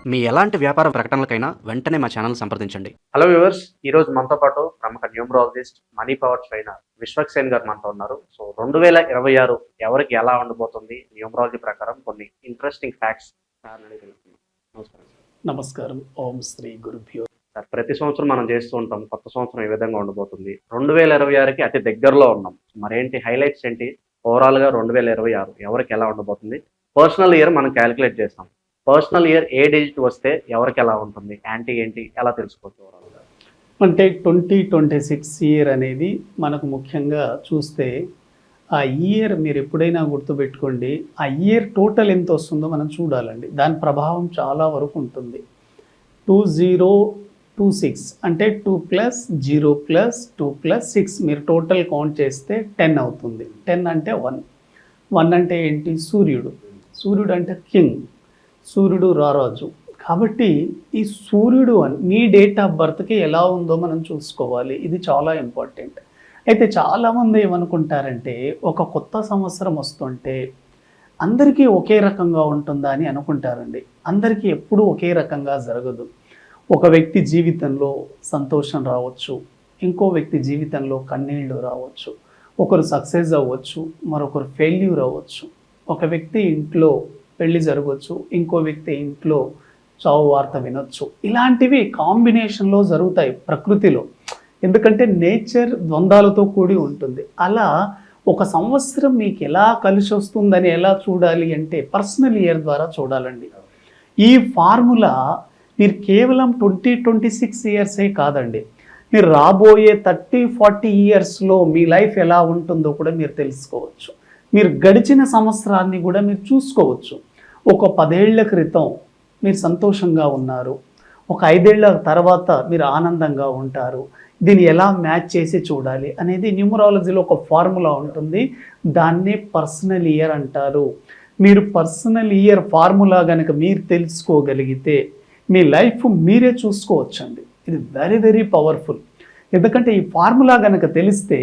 మీ ఎలాంటి వ్యాపార ప్రకటనలకైనా వెంటనే మా ఛానల్ సంప్రదించండి. హలో వ్యూవర్స్, ఈరోజు మనతో పాటు ప్రముఖ numerologist money power trainer Vishwaksen గారు మనతో ఉన్నారు. సో 2026 ఎవరికి ఎలా ఉండబోతుంది న్యూమరాలజీ ప్రకారం కొన్ని ఇంట్రెస్టింగ్ ఫ్యాక్ట్స్ నమస్కారం. నమస్కారం. ఓం శ్రీ గురుభ్యో. సార్, ప్రతి సంవత్సరం మనం చేస్తూ ఉంటాం కొత్త సంవత్సరం ఏ విధంగా ఉండబోతుంది. 2026కి అతి దగ్గరలో ఉన్నాం. మరేంటి హైలైట్స్ ఏంటి? ఓవరాల్గా 2026 ఎవరికి ఎలా ఉండబోతుంది? పర్సనల్ ఇయర్ మనం క్యాలిక్యులేట్ చేస్తాం. పర్సనల్ ఇయర్ ఏ డిజిట్ వస్తే ఎవరికి ఎలా ఉంటుంది, యాంటీ ఏంటి, ఎలా తెలుసుకోవచ్చు ఓవరాల్గా? అంటే 2026 ఇయర్ అనేది మనకు ముఖ్యంగా చూస్తే ఆ ఇయర్ మీరు ఎప్పుడైనా గుర్తుపెట్టుకోండి, ఆ ఇయర్ టోటల్ ఎంత వస్తుందో మనం చూడాలండి. దాని ప్రభావం చాలా వరకు ఉంటుంది. 2026 అంటే 2 + 0 + 2 + 6 మీరు టోటల్ కౌంట్ చేస్తే 10 అవుతుంది. 10 అంటే 1 అంటే ఏంటి? సూర్యుడు అంటే కింగ్, సూర్యుడు రారాజు. కాబట్టి ఈ సూర్యుడు మీ డేట్ ఆఫ్ బర్త్కి ఎలా ఉందో మనం చూసుకోవాలి. ఇది చాలా ఇంపార్టెంట్. అయితే చాలామంది ఏమనుకుంటారంటే, ఒక కొత్త సంవత్సరం వస్తుంటే అందరికీ ఒకే రకంగా ఉంటుందా అని అనుకుంటారండి. అందరికీ ఎప్పుడూ ఒకే రకంగా జరగదు. ఒక వ్యక్తి జీవితంలో సంతోషం రావచ్చు, ఇంకో వ్యక్తి జీవితంలో కన్నీళ్ళు రావచ్చు. ఒకరు సక్సెస్ అవ్వచ్చు, మరొకరు ఫెయిల్యూర్ అవ్వచ్చు. ఒక వ్యక్తి ఇంట్లో పెళ్లి జరగవచ్చు, ఇంకో వ్యక్తి ఇంట్లో చావు వార్త వినొచ్చు. ఇలాంటివి కాంబినేషన్లో జరుగుతాయి ప్రకృతిలో. ఎందుకంటే నేచర్ ద్వంద్వాలతో కూడి ఉంటుంది. అలా ఒక సంవత్సరం మీకు ఎలా కలిసి వస్తుందని ఎలా చూడాలి అంటే పర్సనల్ ఇయర్ ద్వారా చూడాలండి. ఈ ఫార్ములా మీరు కేవలం 2026 ఇయర్సే కాదండి, మీరు రాబోయే 30-40 ఇయర్స్లో మీ లైఫ్ ఎలా ఉంటుందో కూడా మీరు తెలుసుకోవచ్చు. మీరు గడిచిన సంవత్సరాన్ని కూడా మీరు చూసుకోవచ్చు. ఒక 10 ఏళ్ల క్రితం మీరు సంతోషంగా ఉన్నారు, ఒక 5 ఏళ్ల తర్వాత మీరు ఆనందంగా ఉంటారు. దీన్ని ఎలా మ్యాచ్ చేసి చూడాలి అనేది న్యూమరాలజీలో ఒక ఫార్ములా ఉంటుంది. దాన్నే పర్సనల్ ఇయర్ అంటారు. మీరు పర్సనల్ ఇయర్ ఫార్ములా కనుక మీరు తెలుసుకోగలిగితే మీ లైఫ్ మీరే చూసుకోవచ్చండి. ఇది వెరీ వెరీ పవర్ఫుల్. ఎందుకంటే ఈ ఫార్ములా కనుక తెలిస్తే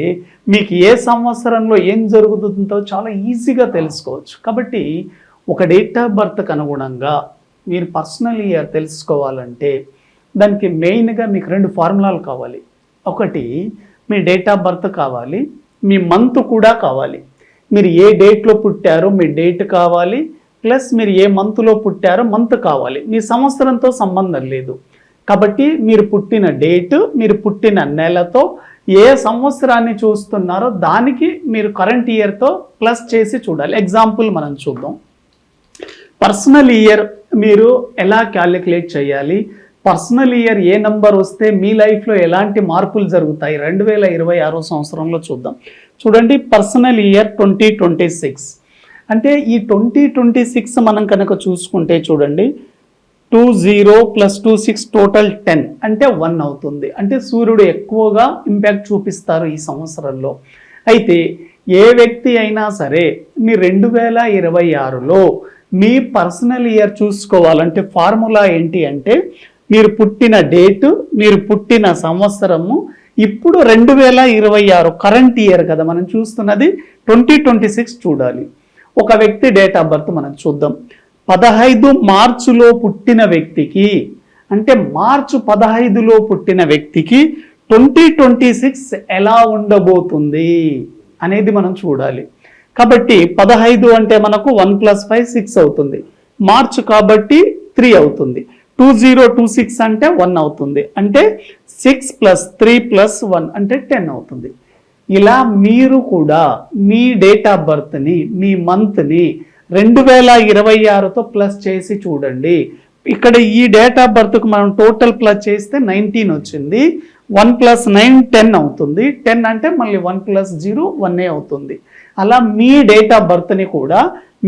మీకు ఏ సంవత్సరంలో ఏం జరుగుతుందో చాలా ఈజీగా తెలుసుకోవచ్చు. కాబట్టి ఒక డేట్ ఆఫ్ బర్త్కి అనుగుణంగా మీరు పర్సనల్ ఇయర్ తెలుసుకోవాలంటే దానికి మెయిన్గా మీకు 2 ఫార్ములాలు కావాలి. ఒకటి మీ డేట్ ఆఫ్ బర్త్ కావాలి, మీ మంత్ కూడా కావాలి. మీరు ఏ డేట్లో పుట్టారో మీ డేట్ కావాలి, ప్లస్ మీరు ఏ మంత్లో పుట్టారో మంత్ కావాలి. మీ సంవత్సరంతో సంబంధం లేదు. కాబట్టి మీరు పుట్టిన డేటు, మీరు పుట్టిన నెలతో ఏ సంవత్సరాన్ని చూస్తున్నారో దానికి మీరు కరెంట్ ఇయర్తో ప్లస్ చేసి చూడాలి. ఎగ్జాంపుల్ మనం చూద్దాం. పర్సనల్ ఇయర్ మీరు ఎలా క్యాలిక్యులేట్ చేయాలి, పర్సనల్ ఇయర్ ఏ నంబర్ వస్తే మీ లైఫ్లో ఎలాంటి మార్పులు జరుగుతాయి 2026 సంవత్సరంలో చూద్దాం. చూడండి, పర్సనల్ ఇయర్ 2026 అంటే ఈ 2026 మనం కనుక చూసుకుంటే చూడండి, 20 + 26 టోటల్ 10 అంటే 1 అవుతుంది. అంటే సూర్యుడు ఎక్కువగా ఇంపాక్ట్ చూపిస్తారు ఈ సంవత్సరంలో. అయితే ఏ వ్యక్తి అయినా సరే మీ 2026లో మీ పర్సనల్ ఇయర్ చూసుకోవాలంటే ఫార్ములా ఏంటి అంటే, మీరు పుట్టిన డేటు, మీరు పుట్టిన సంవత్సరము, ఇప్పుడు 2026 కరెంట్ ఇయర్ కదా మనం చూస్తున్నది, 2026 చూడాలి. ఒక వ్యక్తి డేట్ ఆఫ్ బర్త్ మనం చూద్దాం. 15 మార్చిలో పుట్టిన వ్యక్తికి, అంటే మార్చి 15లో పుట్టిన వ్యక్తికి 2026 ఎలా ఉండబోతుంది అనేది మనం చూడాలి. కాబట్టి 15 అంటే మనకు 1 + 5 6 అవుతుంది. మార్చ్ కాబట్టి 3 అవుతుంది. 2026 అంటే 1 అవుతుంది. అంటే 6 + 3 + 1 అంటే 10 అవుతుంది. ఇలా మీరు కూడా మీ డేట్ ఆఫ్ బర్త్ని, మీ మంత్ని 2026తో ప్లస్ చేసి చూడండి. ఇక్కడ ఈ డేట్ ఆఫ్ బర్త్కు మనం టోటల్ ప్లస్ చేస్తే 19 వచ్చింది. 1 + 9 10 అవుతుంది. 10 అంటే మళ్ళీ 1 + 0 1 అవుతుంది. అలా మీ డేట్ ఆఫ్ బర్త్ని కూడా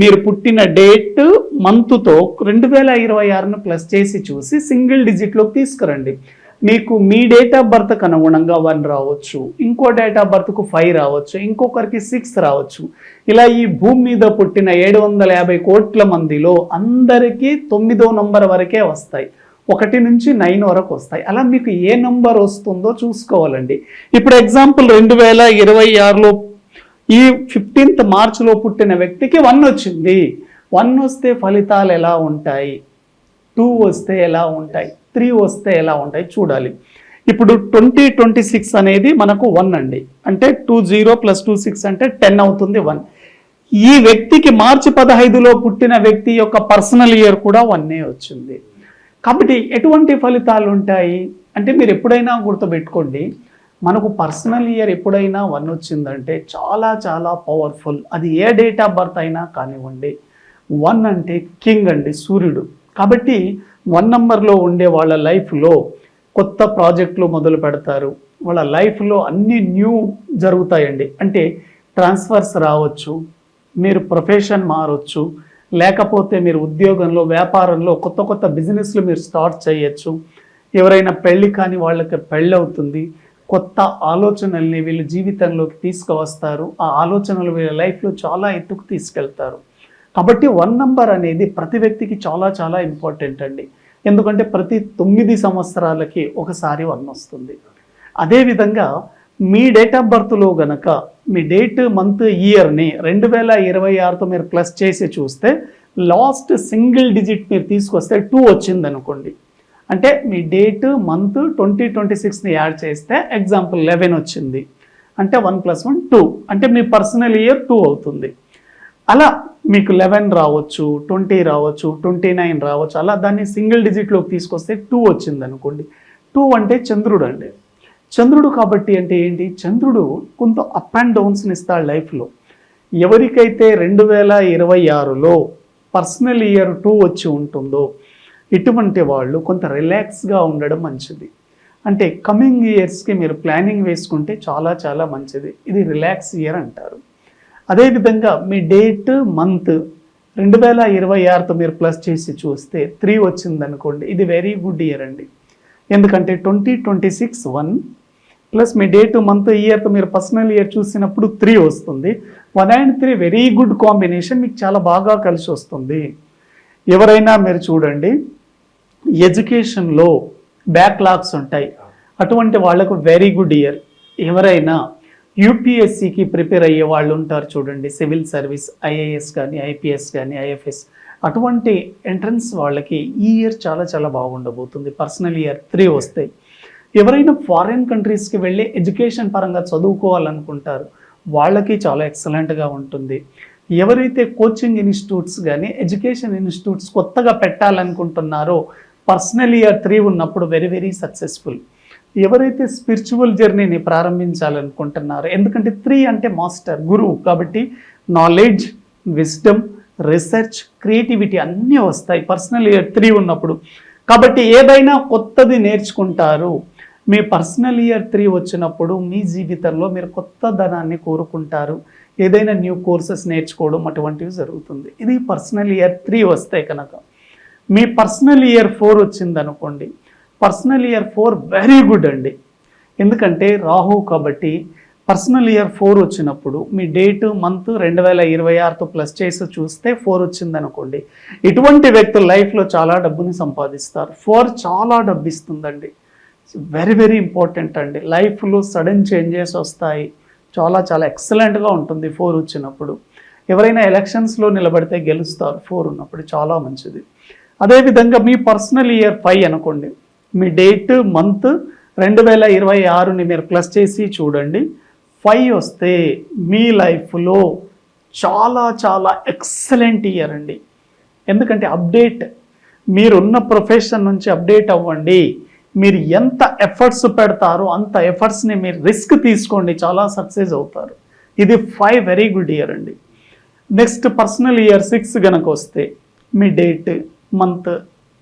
మీరు పుట్టిన డేట్ మంత్తో 2026ను ప్లస్ చేసి చూసి సింగిల్ డిజిట్లోకి తీసుకురండి. మీకు మీ డేట్ ఆఫ్ బర్త్కి అనుగుణంగా 1 రావచ్చు, ఇంకో డేట్ ఆఫ్ బర్త్కు 5 రావచ్చు, ఇంకొకరికి 6 రావచ్చు. ఇలా ఈ భూమి మీద పుట్టిన 750 కోట్ల మందిలో అందరికీ 9వ నంబర్ వరకే వస్తాయి. 1 నుంచి 9 వరకు వస్తాయి. అలా మీకు ఏ నంబర్ వస్తుందో చూసుకోవాలండి. ఇప్పుడు ఎగ్జాంపుల్ 2026లో ఈ 15th మార్చిలో పుట్టిన వ్యక్తికి 1 వచ్చింది. 1 వస్తే ఫలితాలు ఎలా ఉంటాయి? 2 వస్తే ఎలా ఉంటాయి, 3 వస్తే ఎలా ఉంటాయి చూడాలి. ఇప్పుడు 2026 అనేది మనకు 1 అండి, అంటే 20 + 26 అంటే 10 అవుతుంది 1. ఈ వ్యక్తికి మార్చి 15లో పుట్టిన వ్యక్తి యొక్క పర్సనల్ ఇయర్ కూడా 1 వచ్చింది. కాబట్టి ఎటువంటి ఫలితాలు ఉంటాయి అంటే మీరు ఎప్పుడైనా గుర్తుపెట్టుకోండి, మనకు పర్సనల్ ఇయర్ ఎప్పుడైనా 1 వచ్చిందంటే చాలా చాలా పవర్ఫుల్. అది ఏ డేట్ ఆఫ్ బర్త్ అయినా కానివ్వండి. 1 అంటే కింగ్ అండి, సూర్యుడు. కాబట్టి 1 నంబర్లో ఉండే వాళ్ళ లైఫ్లో కొత్త ప్రాజెక్టులు మొదలు పెడతారు, వాళ్ళ లైఫ్లో అన్ని న్యూ జరుగుతాయండి. అంటే ట్రాన్స్ఫర్స్ రావచ్చు, మీరు ప్రొఫెషన్ మారొచ్చు, లేకపోతే మీరు ఉద్యోగంలో వ్యాపారంలో కొత్త కొత్త బిజినెస్లు మీరు స్టార్ట్ చేయొచ్చు. ఎవరైనా పెళ్ళి కాని వాళ్ళకి పెళ్ళి అవుతుంది. కొత్త ఆలోచనల్ని వీళ్ళు జీవితంలోకి తీసుకువస్తారు. ఆ ఆలోచనలు వీళ్ళ లైఫ్లో చాలా ఎత్తుకు తీసుకెళ్తారు. కాబట్టి 1 నంబర్ అనేది ప్రతి వ్యక్తికి చాలా చాలా ఇంపార్టెంట్ అండి. ఎందుకంటే ప్రతి 9 సంవత్సరాలకి ఒకసారి 1 వస్తుంది. అదేవిధంగా మీ డేట్ ఆఫ్ బర్త్లో గనక మీ డేట్, మంత్, ఇయర్ని 2026తో మీరు ప్లస్ చేసి చూస్తే లాస్ట్ సింగిల్ డిజిట్ మీరు తీసుకొస్తే 2 వచ్చింది అనుకోండి. అంటే మీ డేట్, మంత్, 2026ని యాడ్ చేస్తే ఎగ్జాంపుల్ 11 వచ్చింది అంటే 1 + 1 2, అంటే మీ పర్సనల్ ఇయర్ 2 అవుతుంది. అలా మీకు 11 రావచ్చు, 20 రావచ్చు, 29 రావచ్చు. అలా దాన్ని సింగిల్ డిజిట్లోకి తీసుకొస్తే 2 వచ్చింది అనుకోండి. 2 అంటే చంద్రుడు అండి. చంద్రుడు కాబట్టి అంటే ఏంటి, చంద్రుడు కొంత అప్ అండ్ డౌన్స్ని ఇస్తాడు లైఫ్లో. ఎవరికైతే 2026లో పర్సనల్ ఇయర్ 2 వచ్చి ఉంటుందో ఇటువంటి వాళ్ళు కొంత రిలాక్స్గా ఉండడం మంచిది. అంటే కమింగ్ ఇయర్స్కి మీరు ప్లానింగ్ వేసుకుంటే చాలా చాలా మంచిది. ఇది రిలాక్స్ ఇయర్ అంటారు. అదేవిధంగా మీ డేట్, మంత్ 2026తో మీరు ప్లస్ చేసి చూస్తే 3 వచ్చింది అనుకోండి. ఇది వెరీ గుడ్ ఇయర్ అండి. ఎందుకంటే 2026 1 ప్లస్ మీ డేట్, మంత్, ఇయర్తో మీరు పర్సనల్ ఇయర్ చూసినప్పుడు 3 వస్తుంది. 1 and 3 వెరీ గుడ్ కాంబినేషన్, మీకు చాలా బాగా కలిసి వస్తుంది. ఎవరైనా మీరు చూడండి ఎడ్యుకేషన్లో బ్యాక్లాగ్స్ ఉంటాయి, అటువంటి వాళ్ళకు వెరీ గుడ్ ఇయర్. ఎవరైనా యూపీఎస్సికి ప్రిపేర్ అయ్యే వాళ్ళు ఉంటారు చూడండి, సివిల్ సర్వీస్, ఐఏఎస్ కానీ, ఐపీఎస్ కానీ, ఐఎఫ్ఎస్, అటువంటి ఎంట్రన్స్ వాళ్ళకి ఈ ఇయర్ చాలా చాలా బాగుండబోతుంది. పర్సనల్ ఇయర్ 3 వస్తాయి. ఎవరైనా ఫారిన్ కంట్రీస్కి వెళ్ళి ఎడ్యుకేషన్ పరంగా చదువుకోవాలనుకుంటారు వాళ్ళకి చాలా ఎక్సలెంట్గా ఉంటుంది. ఎవరైతే కోచింగ్ ఇన్స్టిట్యూట్స్ కానీ ఎడ్యుకేషన్ ఇన్స్టిట్యూట్స్ కొత్తగా పెట్టాలనుకుంటున్నారో పర్సనల్ ఇయర్ 3 ఉన్నప్పుడు వెరీ వెరీ సక్సెస్ఫుల్. ఎవరైతే స్పిరిచువల్ జర్నీని ప్రారంభించాలనుకుంటున్నారో, ఎందుకంటే 3 అంటే మాస్టర్, గురువు, కాబట్టి నాలెడ్జ్, విజ్డమ్, రీసెర్చ్, క్రియేటివిటీ అన్నీ వస్తాయి పర్సనల్ ఇయర్ 3 ఉన్నప్పుడు. కాబట్టి ఏదైనా కొత్తది నేర్చుకుంటారు. మీ పర్సనల్ ఇయర్ 3 వచ్చినప్పుడు మీ జీవితంలో మీరు కొత్త ధనాన్ని కోరుకుంటారు. ఏదైనా న్యూ కోర్సెస్ నేర్చుకోవడం అటువంటివి జరుగుతుంది. ఇది పర్సనల్ ఇయర్ 3 వస్తాయి కనుక. మీ పర్సనల్ ఇయర్ 4 వచ్చింది అనుకోండి, పర్సనల్ ఇయర్ 4 వెరీ గుడ్ అండి. ఎందుకంటే రాహు, కాబట్టి పర్సనల్ ఇయర్ 4 వచ్చినప్పుడు మీ డేట్, మంత్ 2026తో ప్లస్ చేసి చూస్తే 4 వచ్చింది అనుకోండి. ఇటువంటి వ్యక్తులు లైఫ్లో చాలా డబ్బుని సంపాదిస్తారు. 4 చాలా డబ్బు ఇస్తుందండి. వెరీ వెరీ ఇంపార్టెంట్ అండి. లైఫ్లో సడన్ చేంజెస్ వస్తాయి. చాలా చాలా ఎక్సలెంట్గా ఉంటుంది 4 వచ్చినప్పుడు. ఎవరైనా ఎలక్షన్స్లో నిలబడితే గెలుస్తారు 4 ఉన్నప్పుడు, చాలా మంచిది. అదేవిధంగా మీ పర్సనల్ ఇయర్ 5 అనుకోండి, మీ డేట్, మంత్ 2026ని మీరు ప్లస్ చేసి చూడండి. 5 వస్తే మీ లైఫ్లో చాలా చాలా ఎక్సలెంట్ ఇయర్ అండి. ఎందుకంటే అప్డేట్, మీరున్న ప్రొఫెషన్ నుంచి అప్డేట్ అవ్వండి. మీరు ఎంత ఎఫర్ట్స్ పెడతారో అంత ఎఫర్ట్స్ని మీరు రిస్క్ తీసుకోండి, చాలా సక్సెస్ అవుతారు. ఇది 5 వెరీ గుడ్ ఇయర్ అండి. నెక్స్ట్ పర్సనల్ ఇయర్ 6 కనుక వస్తే మీ డేట్, మంత్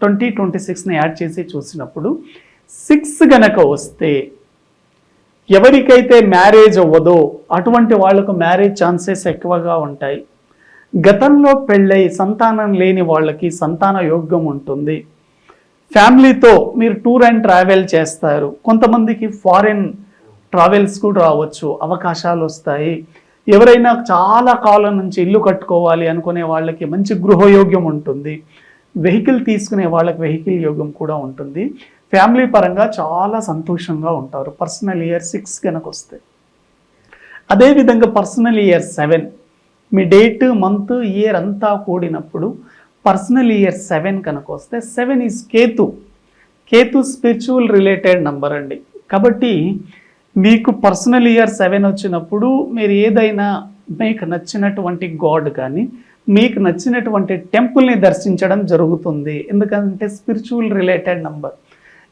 2026ని యాడ్ చేసి చూసినప్పుడు 6 గనక వస్తే ఎవరికైతే మ్యారేజ్ అవ్వదో అటువంటి వాళ్ళకు మ్యారేజ్ ఛాన్సెస్ ఎక్కువగా ఉంటాయి. గతంలో పెళ్ళై సంతానం లేని వాళ్ళకి సంతాన యోగ్యం ఉంటుంది. ఫ్యామిలీతో మీరు టూర్ అండ్ ట్రావెల్ చేస్తారు. కొంతమందికి ఫారిన్ ట్రావెల్స్ కూడా రావచ్చు, అవకాశాలు వస్తాయి. ఎవరైనా చాలా కాలం నుంచి ఇల్లు కట్టుకోవాలి అనుకునే వాళ్ళకి మంచి గృహయోగ్యం ఉంటుంది. వెహికల్ తీసుకునే వాళ్ళకి వెహికల్ యోగం కూడా ఉంటుంది. ఫ్యామిలీ పరంగా చాలా సంతోషంగా ఉంటారు పర్సనల్ ఇయర్ 6 కనుక వస్తే. అదేవిధంగా పర్సనల్ ఇయర్ 7 మీ డేట్, మంత్, ఇయర్ అంతా కూడినప్పుడు పర్సనల్ ఇయర్ 7 కనుక వస్తే 7 is Ketu spiritual related number అండి. కాబట్టి మీకు పర్సనల్ ఇయర్ 7 వచ్చినప్పుడు మీరు ఏదైనా మీకు నచ్చినటువంటి గాడ్ కానీ మీకు నచ్చినటువంటి టెంపుల్ని దర్శించడం జరుగుతుంది. ఎందుకంటే స్పిరిచువల్ రిలేటెడ్ నంబర్.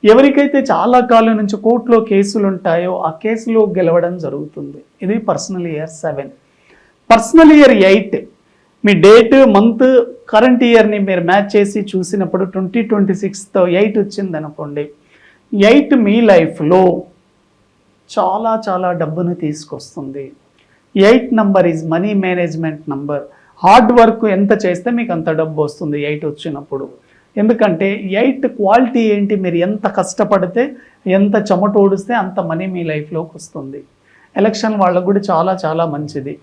ఎవరికైతే చాలా కాలం నుంచి కోర్టులో కేసులు ఉంటాయో ఆ కేసులో గెలవడం జరుగుతుంది. ఇది పర్సనల్ ఇయర్ 7. పర్సనల్ ఇయర్ 8 మీ డేట్ మంత్ కరెంట్ ఇయర్ని మీరు మ్యాచ్ చేసి చూసినప్పుడు 2026తో 8 వచ్చింది అనుకోండి. 8 మీ లైఫ్లో చాలా చాలా డబ్బును తీసుకొస్తుంది. 8 number is money management number. Hard work ఎంత చేస్తే మీకు అంత డబ్బు వస్తుంది 8 వచ్చినప్పుడు. ఎందుకంటే 8 క్వాలిటీ ఏంటి, మీరు ఎంత కష్టపడితే ఎంత చెమటోడిస్తే అంత మనీ మీ లైఫ్లోకి వస్తుంది. ఎలక్షన్ వాళ్ళకు కూడా చాలా చాలా మంచిది.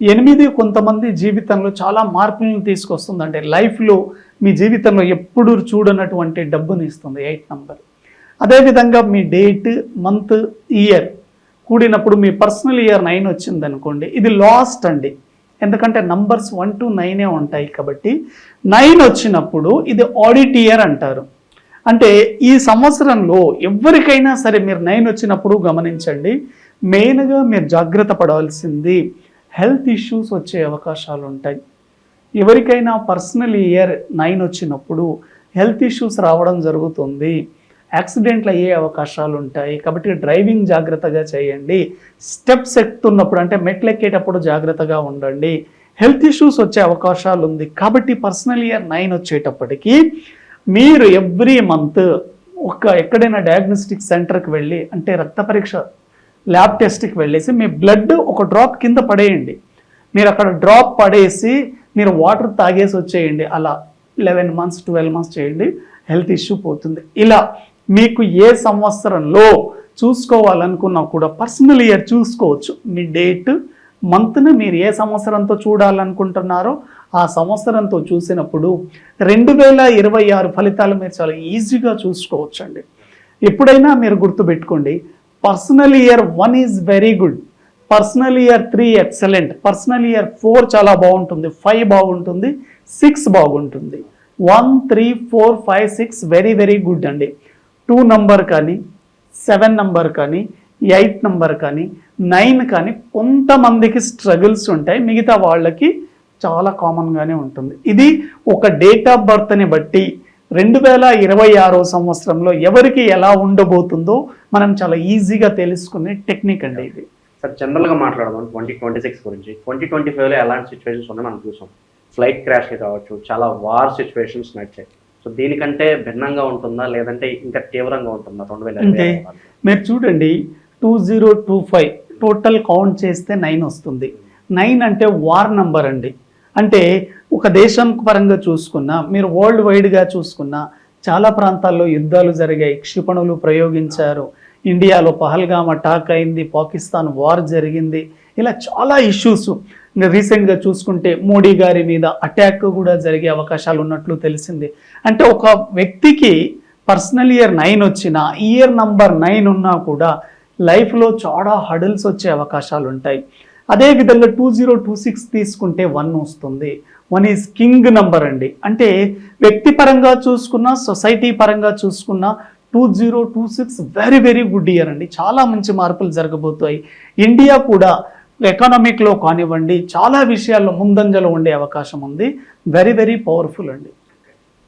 8 కొంతమంది జీవితంలో చాలా మార్పులను తీసుకొస్తుంది. అంటే లైఫ్లో మీ జీవితంలో ఎప్పుడు చూడనటువంటి డబ్బుని ఇస్తుంది 8 నంబర్. అదేవిధంగా మీ డేట్ మంత్ ఇయర్ కూడినప్పుడు మీ పర్సనల్ ఇయర్ 9 వచ్చింది అనుకోండి, ఇది లాస్ట్ అండి. ఎందుకంటే నంబర్స్ 1 to 9 ఉంటాయి కాబట్టి 9 వచ్చినప్పుడు ఇది ఆడిట్ ఇయర్ అంటారు. అంటే ఈ సంవత్సరంలో ఎవరికైనా సరే మీరు 9 వచ్చినప్పుడు గమనించండి, మెయిన్గా మీరు జాగ్రత్త పడాల్సింది హెల్త్ ఇష్యూస్ వచ్చే అవకాశాలు ఉంటాయి. ఎవరికైనా పర్సనల్ ఇయర్ 9 వచ్చినప్పుడు హెల్త్ ఇష్యూస్ రావడం జరుగుతుంది. యాక్సిడెంట్లు అయ్యే అవకాశాలు ఉంటాయి. కాబట్టి డ్రైవింగ్ జాగ్రత్తగా చేయండి. స్టెప్స్ ఎక్కుతున్నప్పుడు అంటే మెట్లు ఎక్కేటప్పుడు జాగ్రత్తగా ఉండండి. హెల్త్ ఇష్యూస్ వచ్చే అవకాశాలు ఉంది. కాబట్టి పర్సనల్ ఇయర్ 9 వచ్చేటప్పటికి మీరు ఎవ్రీ మంత్ ఎక్కడైనా డయాగ్నోస్టిక్ సెంటర్కి వెళ్ళి అంటే రక్త పరీక్ష ల్యాబ్ టెస్ట్కి వెళ్ళేసి మీ బ్లడ్ ఒక డ్రాప్ కింద పడేయండి. మీరు అక్కడ డ్రాప్ పడేసి మీరు వాటర్ తాగేసి వచ్చేయండి. అలా 11 months 12 months చేయండి, హెల్త్ ఇష్యూ పోతుంది. ఇలా మీకు ఏ సంవత్సరంలో చూసుకోవాలనుకున్నా కూడా పర్సనల్ ఇయర్ చూసుకోవచ్చు. మీ డేట్ మంత్ను మీరు ఏ సంవత్సరంతో చూడాలనుకుంటున్నారో ఆ సంవత్సరంతో చూసినప్పుడు 2026 ఫలితాలు మీరు చాలా ఈజీగా చూసుకోవచ్చు అండి. ఎప్పుడైనా మీరు గుర్తుపెట్టుకోండి, personal year 1 is very good, personal year 3 excellent, personal year 4 చాలా బాగుంటుంది, 5 బాగుంటుంది, 6 బాగుంటుంది. 1 3 4 5 6 వెరీ వెరీ గుడ్ అండి. 2 నంబర్ కానీ 7 నంబర్ కానీ 8 నంబర్ కానీ 9 కానీ కొంతమందికి స్ట్రగుల్స్ ఉంటాయి, మిగతా వాళ్ళకి చాలా కామన్గానే ఉంటుంది. ఇది ఒక డేట్ ఆఫ్ బర్త్ని బట్టి 2026 సంవత్సరంలో ఎవరికి ఎలా ఉండబోతుందో మనం చాలా ఈజీగా తెలుసుకునే టెక్నిక్ అండి ఇది. సార్ జనరల్గా మాట్లాడదాం 2026 గురించి. 2025లో ఎలాంటి సిచ్యువేషన్స్ ఉన్నాయో మనం చూసాం. ఫ్లైట్ క్రాష్ కావచ్చు, చాలా వార్ సిచ్యువేషన్స్ నడిచాయి. సో దీనికంటే భిన్నంగా ఉంటుందా లేదంటే ఇంకా తీవ్రంగా ఉంటుందా 2025? అంటే మీరు చూడండి 2025 టోటల్ కౌంట్ చేస్తే 9 వస్తుంది. 9 అంటే వార్ నంబర్ అండి. అంటే ఒక దేశం పరంగా చూసుకున్నా, మీరు వరల్డ్ వైడ్గా చూసుకున్నా చాలా ప్రాంతాల్లో యుద్ధాలు జరిగాయి, క్షిపణులు ప్రయోగించారు, ఇండియాలో పహల్గామ్ అటాక్ అయింది, పాకిస్తాన్ వార్ జరిగింది, ఇలా చాలా ఇష్యూస్. ఇంకా రీసెంట్గా చూసుకుంటే మోడీ గారి మీద అటాక్ కూడా జరిగే అవకాశాలు ఉన్నట్లు తెలిసింది. అంటే ఒక వ్యక్తికి పర్సనల్ ఇయర్ 9 వచ్చినా, ఇయర్ నంబర్ 9 ఉన్నా కూడా లైఫ్లో చాలా హడల్స్ వచ్చే అవకాశాలు ఉంటాయి. అదేవిధంగా 2026 తీసుకుంటే 1 వస్తుంది. 1 ఈజ్ కింగ్ నంబర్ అండి. అంటే వ్యక్తిపరంగా చూసుకున్నా, సొసైటీ పరంగా చూసుకున్నా 2026 వెరీ వెరీ గుడ్ ఇయర్ అండి. చాలా మంచి మార్పులు జరగబోతాయి. ఇండియా కూడా ఎకనామిక్లో కానివ్వండి చాలా విషయాల్లో ముందంజలో ఉండే అవకాశం ఉంది. వెరీ వెరీ పవర్ఫుల్ అండి.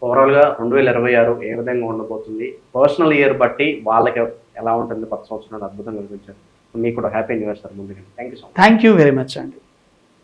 ఓవరాల్గా 2026 ఏ విధంగా ఉండబోతుంది, పర్సనల్ ఇయర్ బట్టి వాళ్ళకి ఎలా ఉంటుంది కొత్త సంవత్సరాలు అద్భుతంగా కనిపించారు. మీకు కూడా హ్యాపీ న్యూ ఇయర్ సార్ ముందుగా. Thank you so much. Thank you very much అండి.